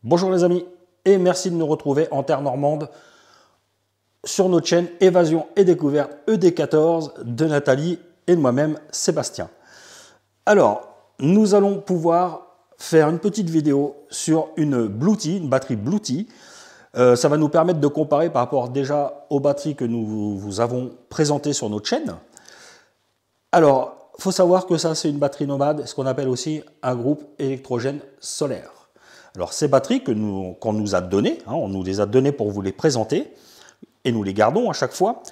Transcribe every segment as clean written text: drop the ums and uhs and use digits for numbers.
Bonjour les amis et merci de nous retrouver en terre normande sur notre chaîne Évasion et Découverte ED14 de Nathalie et de moi-même Sébastien. Alors, nous allons pouvoir faire une petite vidéo sur une Bluetooth, une batterie Bluetooth. Ça va nous permettre de comparer par rapport déjà aux batteries que nous vous avons présentées sur notre chaîne. Alors, il faut savoir que ça c'est une batterie nomade, ce qu'on appelle aussi un groupe électrogène solaire. Alors ces batteries qu'on nous a données, on nous les a données pour vous les présenter, et nous les gardons à chaque fois.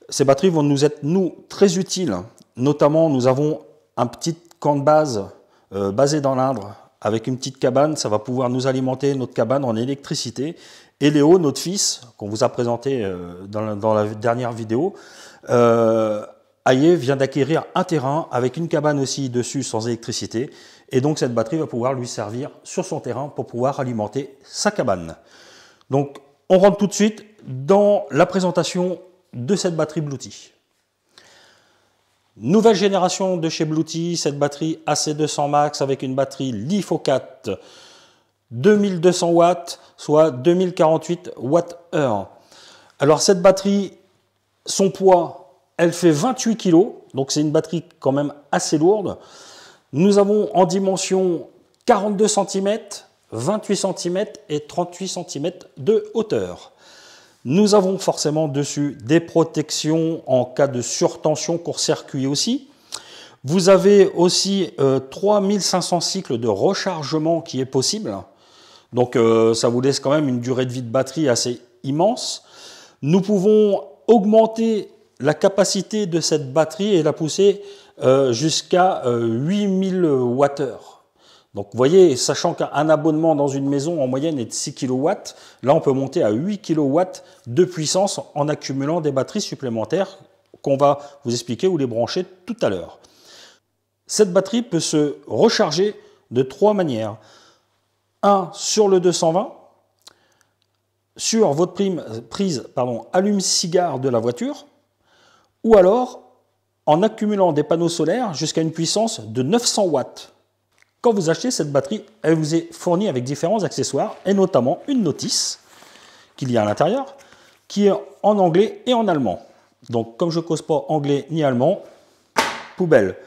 Ces batteries vont nous être, nous, très utiles. Notamment, nous avons un petit camp de base basé dans l'Indre, avec une petite cabane. Ça va pouvoir nous alimenter notre cabane en électricité. Et Léo, notre fils, qu'on vous a présenté dans la dernière vidéo, Aïe vient d'acquérir un terrain avec une cabane aussi dessus sans électricité. Et donc cette batterie va pouvoir lui servir sur son terrain pour pouvoir alimenter sa cabane. Donc on rentre tout de suite dans la présentation de cette batterie Bluetooth. Nouvelle génération de chez Bluetooth, cette batterie AC200 Max avec une batterie LiFo4 2200 watts, soit 2048 Wh. Alors cette batterie, son poids, elle fait 28 kg, donc c'est une batterie quand même assez lourde. Nous avons en dimension 42 cm, 28 cm et 38 cm de hauteur. Nous avons forcément dessus des protections en cas de surtension, court-circuit aussi. Vous avez aussi 3500 cycles de rechargement qui est possible. Donc ça vous laisse quand même une durée de vie de batterie assez immense. Nous pouvons augmenter la capacité de cette batterie et la pousser jusqu'à 8000 Wh. Donc vous voyez, sachant qu'un abonnement dans une maison en moyenne est de 6 kW, là on peut monter à 8 kW de puissance en accumulant des batteries supplémentaires qu'on va vous expliquer ou les brancher tout à l'heure. Cette batterie peut se recharger de trois manières. Un, sur le 220, sur votre prise allume-cigare de la voiture, ou alors en accumulant des panneaux solaires jusqu'à une puissance de 900 watts. Quand vous achetez cette batterie, elle vous est fournie avec différents accessoires, et notamment une notice qu'il y a à l'intérieur, qui est en anglais et en allemand. Donc comme je ne cause pas anglais ni allemand, poubelle.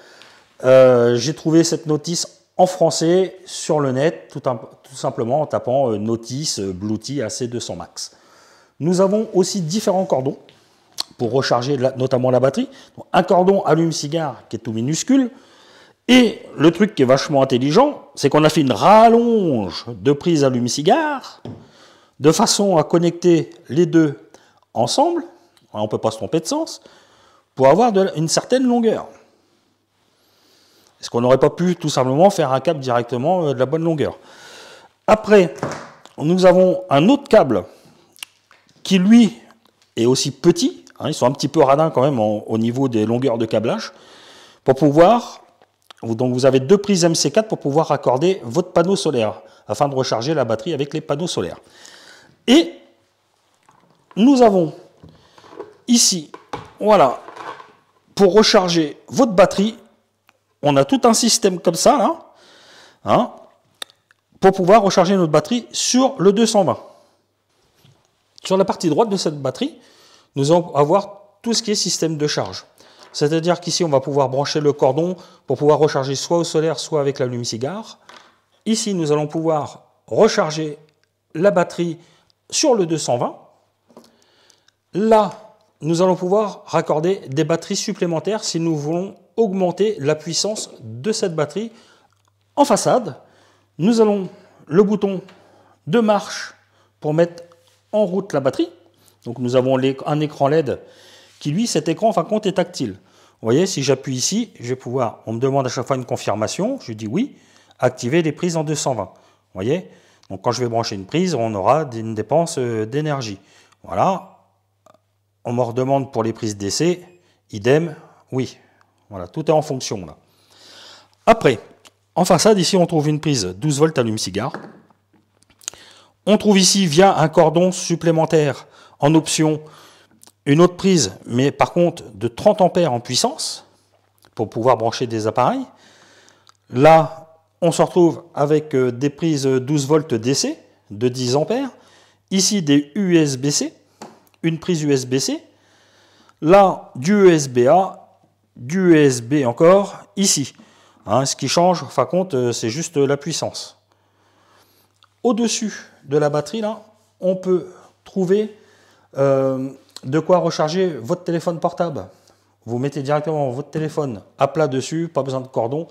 J'ai trouvé cette notice en français sur le net, tout simplement en tapant notice Bluetooth AC200 Max. Nous avons aussi différents cordons pour recharger notamment la batterie. Donc, un cordon allume-cigare qui est tout minuscule. Et le truc qui est vachement intelligent, c'est qu'on a fait une rallonge de prise allume-cigare de façon à connecter les deux ensemble. On ne peut pas se tromper de sens, pour avoir une certaine longueur. Est-ce qu'on n'aurait pas pu tout simplement faire un câble directement de la bonne longueur? Après, nous avons un autre câble qui, lui, est aussi petit. Ils sont un petit peu radins quand même au niveau des longueurs de câblage. Pour pouvoir, donc vous avez deux prises MC4 pour pouvoir raccorder votre panneau solaire, afin de recharger la batterie avec les panneaux solaires. Et nous avons ici, voilà, pour recharger votre batterie, on a tout un système comme ça, là, pour pouvoir recharger notre batterie sur le 220. Sur la partie droite de cette batterie, nous allons avoir tout ce qui est système de charge. C'est-à-dire qu'ici, on va pouvoir brancher le cordon pour pouvoir recharger soit au solaire, soit avec l'allume-cigare. Ici, nous allons pouvoir recharger la batterie sur le 220. Là, nous allons pouvoir raccorder des batteries supplémentaires si nous voulons augmenter la puissance de cette batterie. En façade, nous avons le bouton de marche pour mettre en route la batterie. Donc nous avons un écran LED qui, lui, cet écran, en fin de compte, est tactile. Vous voyez, si j'appuie ici, je vais pouvoir, on me demande à chaque fois une confirmation, je dis oui, activer les prises en 220. Vous voyez, donc quand je vais brancher une prise, on aura une dépense d'énergie. Voilà, on me redemande pour les prises DC, idem, oui. Voilà, tout est en fonction là. Après, en façade, ici, on trouve une prise 12 volts allume-cigare. On trouve ici, via un cordon supplémentaire, en option, une autre prise, mais par contre de 30 ampères en puissance, pour pouvoir brancher des appareils. Là, on se retrouve avec des prises 12 volts DC, de 10 ampères. Ici, des USB-C, une prise USB-C. Là, du USB-A, du USB encore, ici. Hein, ce qui change, fin compte, c'est juste la puissance. Au-dessus de la batterie, là, on peut trouver de quoi recharger votre téléphone portable. Vous mettez directement votre téléphone à plat dessus, pas besoin de cordon.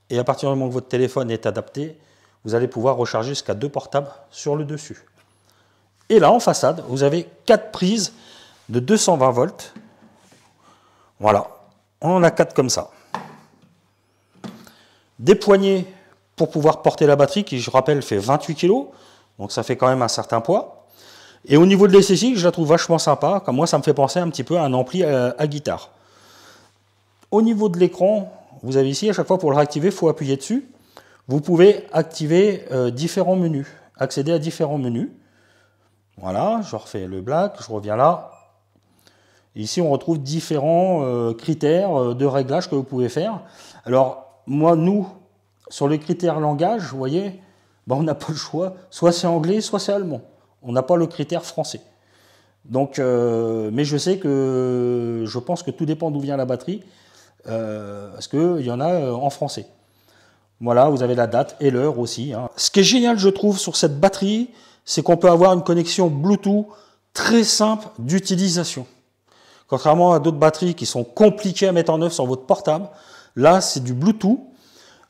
Et à partir du moment que votre téléphone est adapté, vous allez pouvoir recharger jusqu'à 2 portables sur le dessus. Et là, en façade, vous avez 4 prises de 220 volts. Voilà, on en a 4 comme ça. Des poignées pour pouvoir porter la batterie, qui, je rappelle, fait 28 kg. Donc ça fait quand même un certain poids. Et au niveau de l'esthétique, je la trouve vachement sympa. Comme moi, ça me fait penser un petit peu à un ampli à guitare. Au niveau de l'écran, vous avez ici, à chaque fois pour le réactiver, il faut appuyer dessus. Vous pouvez activer différents menus, accéder à différents menus. Voilà, je refais le black, je reviens là. Ici, on retrouve différents critères de réglage que vous pouvez faire. Alors, moi, nous, sur les critères langage, vous voyez, ben, on n'a pas le choix. Soit c'est anglais, soit c'est allemand. On n'a pas le critère français. Donc, mais je sais que je pense que tout dépend d'où vient la batterie, parce qu'il y en a en français. Voilà, vous avez la date et l'heure aussi. Hein. Ce qui est génial, je trouve, sur cette batterie, c'est qu'on peut avoir une connexion Bluetooth très simple d'utilisation. Contrairement à d'autres batteries qui sont compliquées à mettre en œuvre sur votre portable, là, c'est du Bluetooth.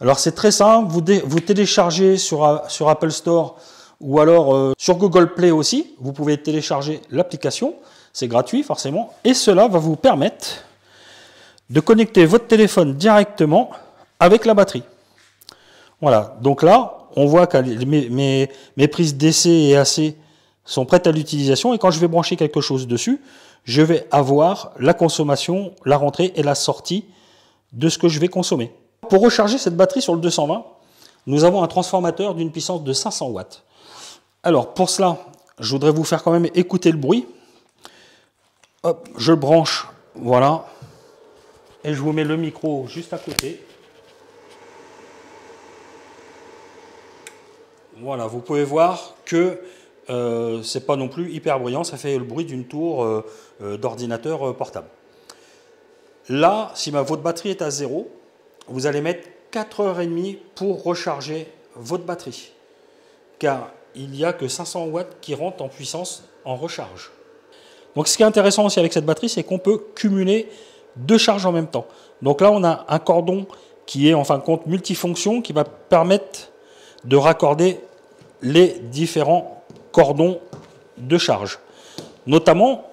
Alors, c'est très simple. Vous téléchargez sur Apple Store ou alors sur Google Play aussi. Vous pouvez télécharger l'application. C'est gratuit, forcément. Et cela va vous permettre de connecter votre téléphone directement avec la batterie. Voilà. Donc là, on voit que mes prises DC et AC sont prêtes à l'utilisation. Et quand je vais brancher quelque chose dessus, je vais avoir la consommation, la rentrée et la sortie de ce que je vais consommer. Pour recharger cette batterie sur le 220, nous avons un transformateur d'une puissance de 500 watts. Alors pour cela, je voudrais vous faire quand même écouter le bruit. Hop, je le branche, voilà. Et je vous mets le micro juste à côté. Voilà, vous pouvez voir que c'est pas non plus hyper bruyant, ça fait le bruit d'une tour d'ordinateur portable. Là, si votre batterie est à 0, vous allez mettre 4h30 pour recharger votre batterie. Car il n'y a que 500 watts qui rentrent en puissance en recharge. Donc ce qui est intéressant aussi avec cette batterie, c'est qu'on peut cumuler 2 charges en même temps. Donc là, on a un cordon qui est en fin de compte multifonction, qui va permettre de raccorder les différents cordons de charge. Notamment,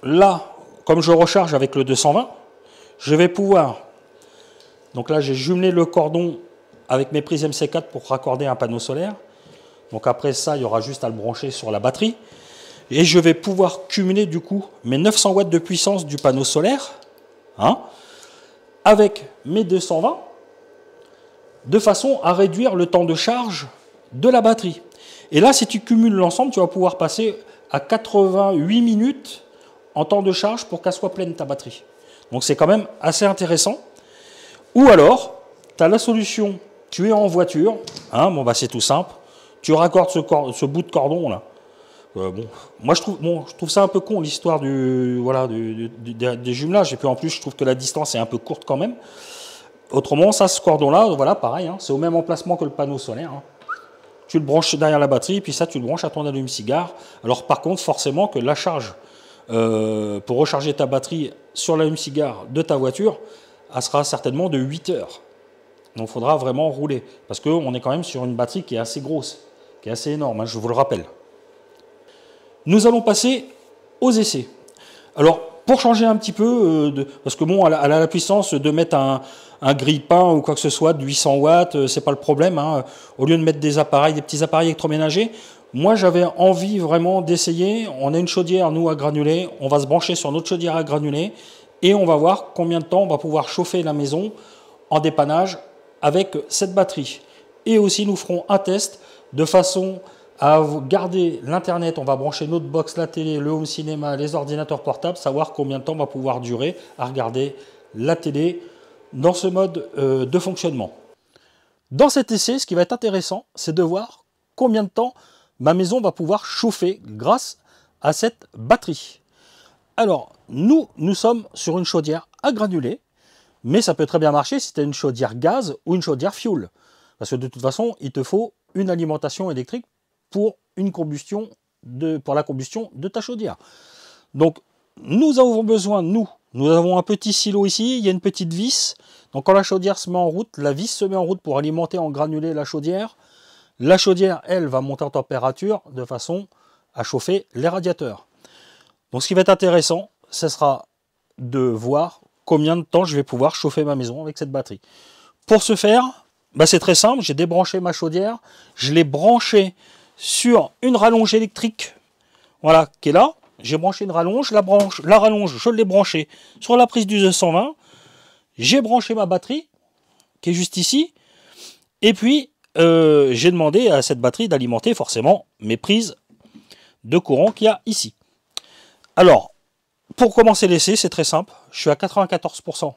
là, comme je recharge avec le 220, je vais pouvoir, donc là j'ai jumelé le cordon avec mes prises MC4 pour raccorder un panneau solaire. Donc après ça, il y aura juste à le brancher sur la batterie. Et je vais pouvoir cumuler du coup mes 900 watts de puissance du panneau solaire, hein, avec mes 220, de façon à réduire le temps de charge de la batterie. Et là, si tu cumules l'ensemble, tu vas pouvoir passer à 88 minutes en temps de charge pour qu'elle soit pleine ta batterie. Donc c'est quand même assez intéressant. Ou alors, tu as la solution, tu es en voiture, hein, bon, bah, c'est tout simple, tu raccordes ce bout de cordon là. Bon, moi je trouve ça un peu con l'histoire des jumelages, et puis en plus je trouve que la distance est un peu courte quand même. Autrement, ça, ce cordon-là, voilà, pareil, hein, c'est au même emplacement que le panneau solaire. Hein. Tu le branches derrière la batterie, puis ça, tu le branches à ton allume-cigare. Alors par contre, forcément que la charge, pour recharger ta batterie sur l'allume-cigare de ta voiture, elle sera certainement de 8 heures. Donc il faudra vraiment rouler, parce qu'on est quand même sur une batterie qui est assez grosse, qui est assez énorme, hein, je vous le rappelle. Nous allons passer aux essais. Alors, pour changer un petit peu, parce que bon, elle a la puissance de mettre un grille-pain ou quoi que ce soit de 800 watts, c'est pas le problème. Hein. Au lieu de mettre des petits appareils électroménagers, moi j'avais envie vraiment d'essayer. On a une chaudière, nous, à granulés. On va se brancher sur notre chaudière à granulés et on va voir combien de temps on va pouvoir chauffer la maison en dépannage avec cette batterie. Et aussi, nous ferons un test de façon à garder l'internet. On va brancher notre box, la télé, le home cinéma, les ordinateurs portables, savoir combien de temps on va pouvoir durer à regarder la télé dans ce mode de fonctionnement. Dans cet essai, ce qui va être intéressant, c'est de voir combien de temps ma maison va pouvoir chauffer grâce à cette batterie. Alors, nous sommes sur une chaudière à granulés, mais ça peut très bien marcher si tu as une chaudière gaz ou une chaudière fioul. Parce que de toute façon, il te faut une alimentation électrique pour pour la combustion de ta chaudière. Donc, nous avons besoin, nous avons un petit silo ici, il y a une petite vis. Donc, quand la chaudière se met en route, la vis se met en route pour alimenter en granulés la chaudière. La chaudière, elle, va monter en température de façon à chauffer les radiateurs. Donc, ce qui va être intéressant, ce sera de voir combien de temps je vais pouvoir chauffer ma maison avec cette batterie. Pour ce faire, c'est très simple, j'ai débranché ma chaudière, je l'ai branchée sur une rallonge électrique, voilà, qui est là. J'ai branché une rallonge, la rallonge, je l'ai branchée sur la prise du 220. J'ai branché ma batterie, qui est juste ici. Et puis, j'ai demandé à cette batterie d'alimenter forcément mes prises de courant qu'il y a ici. Alors, pour commencer l'essai, c'est très simple. Je suis à 94%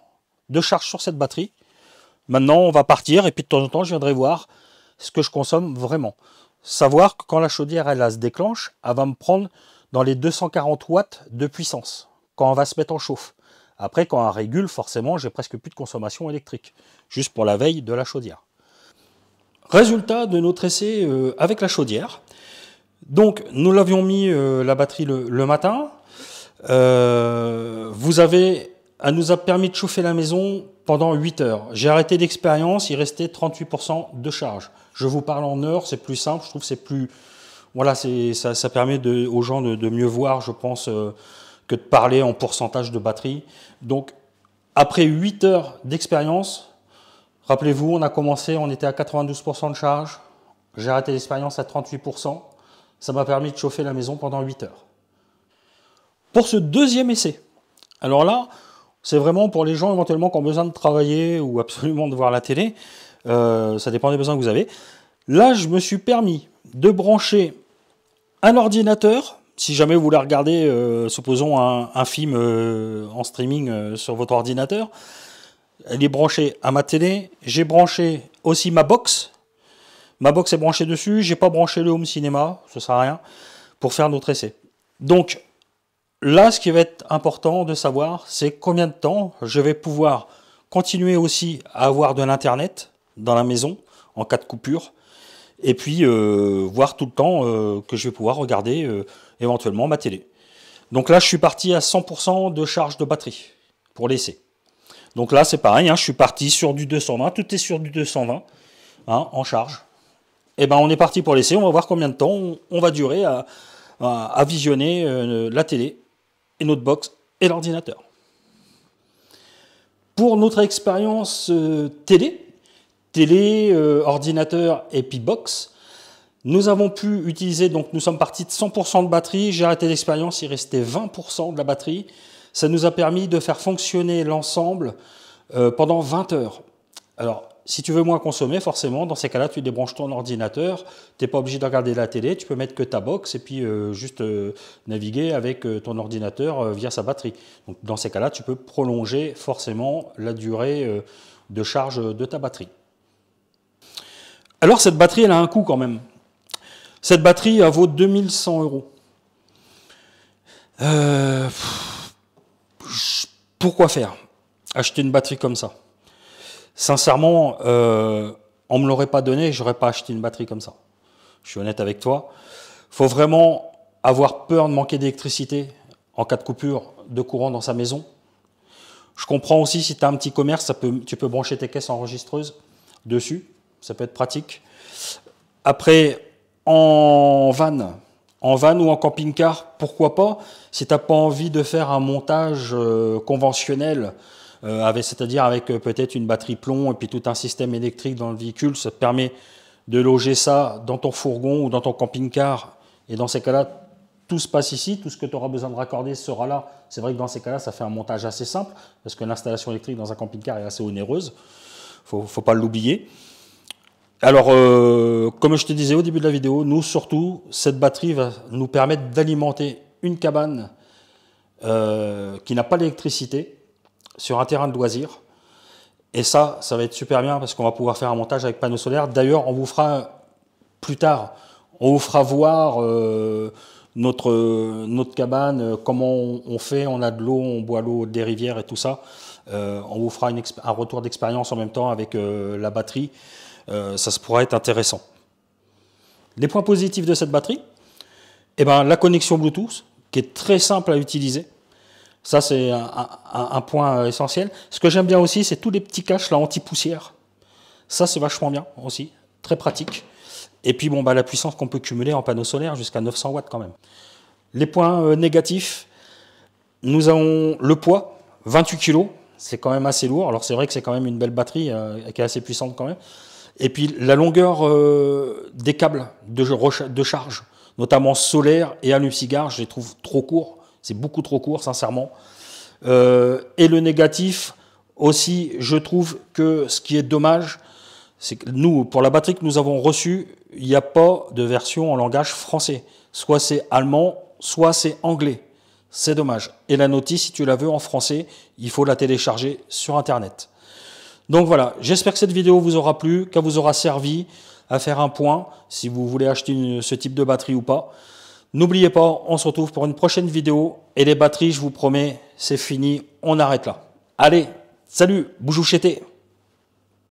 de charge sur cette batterie. Maintenant, on va partir et puis de temps en temps, je viendrai voir ce que je consomme vraiment. Savoir que quand la chaudière elle se déclenche, elle va me prendre dans les 240 watts de puissance quand on va se mettre en chauffe. Après, quand elle régule, forcément, j'ai presque plus de consommation électrique, juste pour la veille de la chaudière. Résultat de notre essai avec la chaudière. Donc, nous l'avions mis la batterie le matin. Elle nous a permis de chauffer la maison pendant 8 heures. J'ai arrêté l'expérience, il restait 38% de charge. Je vous parle en heures, c'est plus simple, je trouve que c'est plus... Voilà, ça permet aux gens de mieux voir, je pense, que de parler en pourcentage de batterie. Donc, après 8 heures d'expérience, rappelez-vous, on a commencé, on était à 92% de charge. J'ai arrêté l'expérience à 38%. Ça m'a permis de chauffer la maison pendant 8 heures. Pour ce deuxième essai, alors là, c'est vraiment pour les gens éventuellement qui ont besoin de travailler ou absolument de voir la télé. Ça dépend des besoins que vous avez. Là, je me suis permis de brancher un ordinateur. Si jamais vous voulez regarder, supposons, un film en streaming sur votre ordinateur, elle est branchée à ma télé. J'ai branché aussi ma box. Ma box est branchée dessus. J'ai pas branché le home cinéma, ce sert à rien, pour faire notre essai. Donc, là, ce qui va être important de savoir, c'est combien de temps je vais pouvoir continuer aussi à avoir de l'internet dans la maison en cas de coupure. Et puis, voir tout le temps que je vais pouvoir regarder éventuellement ma télé. Donc là, je suis parti à 100% de charge de batterie pour l'essai. Donc là, c'est pareil, hein, je suis parti sur du 220, tout est sur du 220 hein, en charge. Et ben, on est parti pour l'essai, on va voir combien de temps on va durer à visionner la télé et notre box et l'ordinateur. Pour notre expérience télé, ordinateur et puis box, nous avons pu utiliser, donc nous sommes partis de 100% de batterie, j'ai arrêté l'expérience, il restait 20% de la batterie. Ça nous a permis de faire fonctionner l'ensemble pendant 20 heures. Alors, si tu veux moins consommer, forcément, dans ces cas-là, tu débranches ton ordinateur, tu n'es pas obligé de regarder la télé, tu peux mettre que ta box et puis juste naviguer avec ton ordinateur via sa batterie. Donc, dans ces cas-là, tu peux prolonger forcément la durée de charge de ta batterie. Alors, cette batterie, elle a un coût quand même. Cette batterie, elle vaut 2100 €. Pourquoi faire? Acheter une batterie comme ça? Sincèrement, on ne me l'aurait pas donné, je n'aurais pas acheté une batterie comme ça. Je suis honnête avec toi. Il faut vraiment avoir peur de manquer d'électricité en cas de coupure de courant dans sa maison. Je comprends aussi si tu as un petit commerce, tu peux brancher tes caisses enregistreuses dessus. Ça peut être pratique. Après, en van ou en camping-car, pourquoi pas? Si tu n'as pas envie de faire un montage conventionnel, c'est-à-dire avec peut-être une batterie plomb et puis tout un système électrique dans le véhicule, ça te permet de loger ça dans ton fourgon ou dans ton camping-car. Et dans ces cas-là, tout se passe ici, tout ce que tu auras besoin de raccorder sera là. C'est vrai que dans ces cas-là, ça fait un montage assez simple, parce que l'installation électrique dans un camping-car est assez onéreuse. Faut pas l'oublier. Alors, comme je te disais au début de la vidéo, nous surtout, cette batterie va nous permettre d'alimenter une cabane qui n'a pas d'électricité sur un terrain de loisirs. Et ça va être super bien parce qu'on va pouvoir faire un montage avec panneaux solaires. D'ailleurs, on vous fera plus tard, On vous fera voir notre cabane, comment on fait, on a de l'eau, on boit l'eau des rivières et tout ça. On vous fera un retour d'expérience en même temps avec la batterie. Ça se pourra être intéressant. Les points positifs de cette batterie, eh ben, la connexion Bluetooth, qui est très simple à utiliser. Ça, c'est un point essentiel. Ce que j'aime bien aussi, c'est tous les petits caches là, anti-poussière. Ça, c'est vachement bien aussi, très pratique. Et puis, bon, la puissance qu'on peut cumuler en panneau solaire jusqu'à 900 watts quand même. Les points négatifs, nous avons le poids, 28 kg, c'est quand même assez lourd. Alors, c'est vrai que c'est quand même une belle batterie qui est assez puissante quand même. Et puis, la longueur des câbles de charge, notamment solaire et allume-cigare, je les trouve trop courts. C'est beaucoup trop court, sincèrement. Et le négatif aussi, je trouve que ce qui est dommage, c'est que nous, pour la batterie que nous avons reçue, il n'y a pas de version en langage français. Soit c'est allemand, soit c'est anglais. C'est dommage. Et la notice, si tu la veux en français, il faut la télécharger sur Internet. Donc voilà, j'espère que cette vidéo vous aura plu, qu'elle vous aura servi à faire un point, si vous voulez acheter ce type de batterie ou pas. N'oubliez pas, on se retrouve pour une prochaine vidéo. Et les batteries, je vous promets, c'est fini, on arrête là. Allez, salut, boujoucheté.